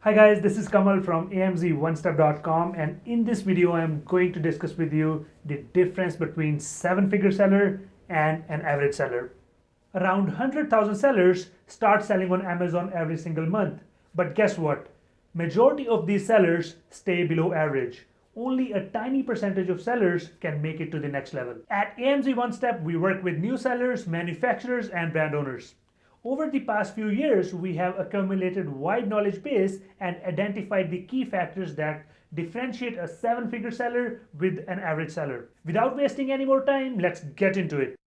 Hi guys, this is Kamal from amzonestep.com, and in this video I'm going to discuss with you the difference between seven-figure seller and an average seller. Around 100,000 sellers start selling on Amazon every single month, but guess what? Majority of these sellers stay below average. Only a tiny percentage of sellers can make it to the next level. At AMZ One Step, we work with new sellers, manufacturers, and brand owners. Over the past few years, we have accumulated wide knowledge base and identified the key factors that differentiate a seven-figure seller with an average seller. Without wasting any more time, let's get into it.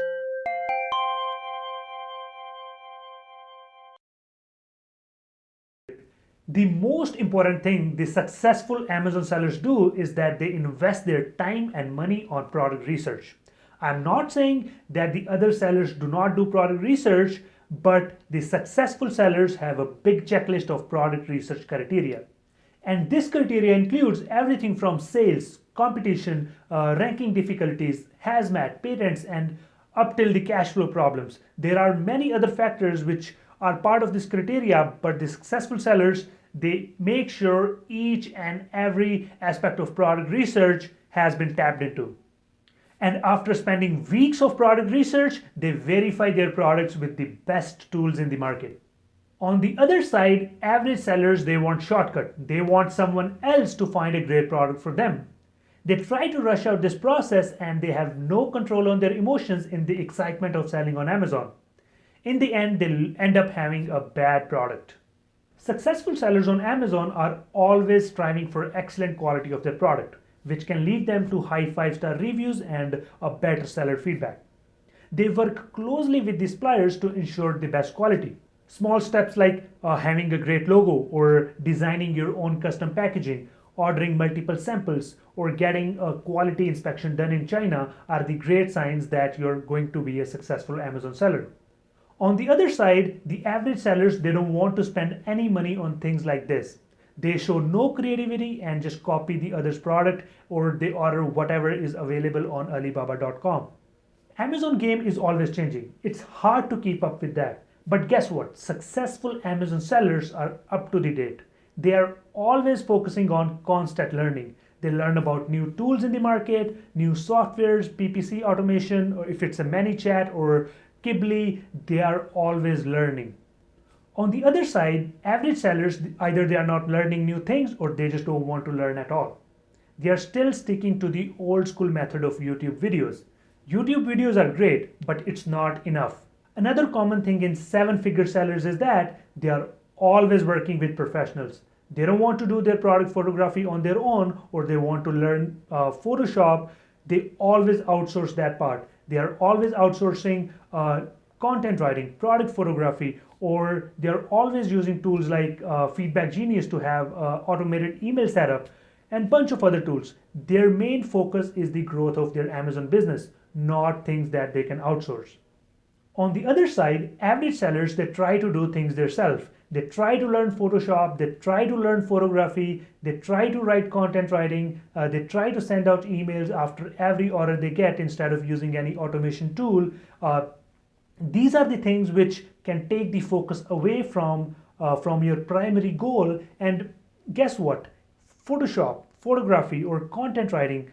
The most important thing the successful Amazon sellers do is that they invest their time and money on product research. I'm not saying that the other sellers do not do product research, but the successful sellers have a big checklist of product research criteria. And this criteria includes everything from sales, competition, ranking difficulties, hazmat, patents, and up till the cash flow problems. There are many other factors which are part of this criteria, but the successful sellers, they make sure each and every aspect of product research has been tapped into. And after spending weeks of product research, they verify their products with the best tools in the market. On the other side, average sellers, they want shortcut. They want someone else to find a great product for them. They try to rush out this process and they have no control on their emotions in the excitement of selling on Amazon. In the end, they'll end up having a bad product. Successful sellers on Amazon are always striving for excellent quality of their product, which can lead them to high 5-star reviews and a better seller feedback. They work closely with the suppliers to ensure the best quality. Small steps like having a great logo or designing your own custom packaging, ordering multiple samples, or getting a quality inspection done in China are the great signs that you're going to be a successful Amazon seller. On the other side, the average sellers, they don't want to spend any money on things like this. They show no creativity and just copy the other's product, or they order whatever is available on Alibaba.com. Amazon game is always changing. It's hard to keep up with that. But guess what? Successful Amazon sellers are up to the date. They are always focusing on constant learning. They learn about new tools in the market, new softwares, PPC automation, or if it's a ManyChat or Ghibli, they are always learning. On the other side, average sellers, either they are not learning new things or they just don't want to learn at all. They are still sticking to the old school method of YouTube videos. YouTube videos are great, but it's not enough. Another common thing in seven-figure sellers is that they are always working with professionals. They don't want to do their product photography on their own, or they want to learn Photoshop. They always outsource that part. They are always outsourcing content writing, product photography, or they're always using tools like Feedback Genius to have automated email setup and bunch of other tools. Their main focus is the growth of their Amazon business, not things that they can outsource. On the other side, average sellers, they try to do things themselves. They try to learn Photoshop, they try to learn photography, they try to write content writing, they try to send out emails after every order they get instead of using any automation tool. These are the things which can take the focus away from your primary goal. And guess what? Photoshop, photography, or content writing,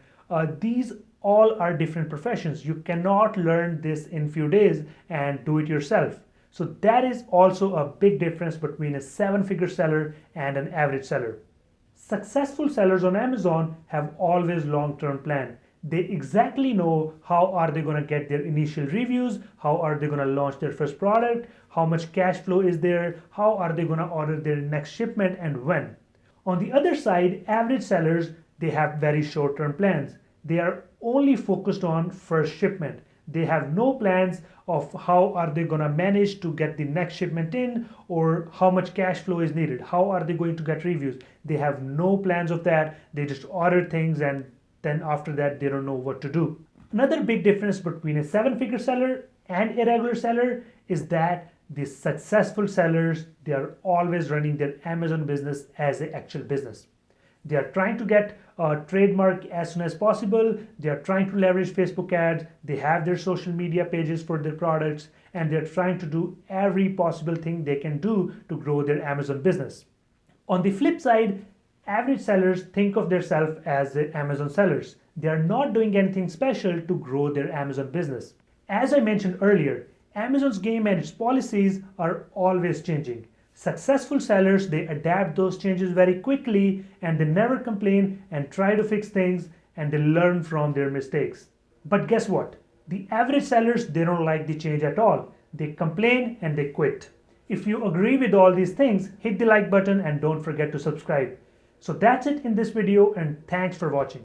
these all are different professions. You cannot learn this in few days and do it yourself. So that is also a big difference between a seven-figure seller and an average seller. Successful sellers on Amazon have always long-term plan. They exactly know how are they going to get their initial reviews, how are they going to launch their first product, how much cash flow is there, how are they going to order their next shipment, and when. On the other side, average sellers, they have very short-term plans. They are only focused on first shipment. They have no plans of how are they going to manage to get the next shipment in, or how much cash flow is needed, how are they going to get reviews. They have no plans of that. They just order things, and then after that they don't know what to do. Another big difference between a seven-figure seller and a regular seller is that the successful sellers, they are always running their Amazon business as an actual business. They are trying to get a trademark as soon as possible. They are trying to leverage Facebook ads. They have their social media pages for their products, and they're trying to do every possible thing they can do to grow their Amazon business. On the flip side, average sellers think of themselves as the Amazon sellers. They are not doing anything special to grow their Amazon business. As I mentioned earlier, Amazon's game and its policies are always changing. Successful sellers, they adapt those changes very quickly and they never complain and try to fix things and they learn from their mistakes. But guess what? The average sellers, they don't like the change at all. They complain and they quit. If you agree with all these things, hit the like button and don't forget to subscribe. So that's it in this video and thanks for watching.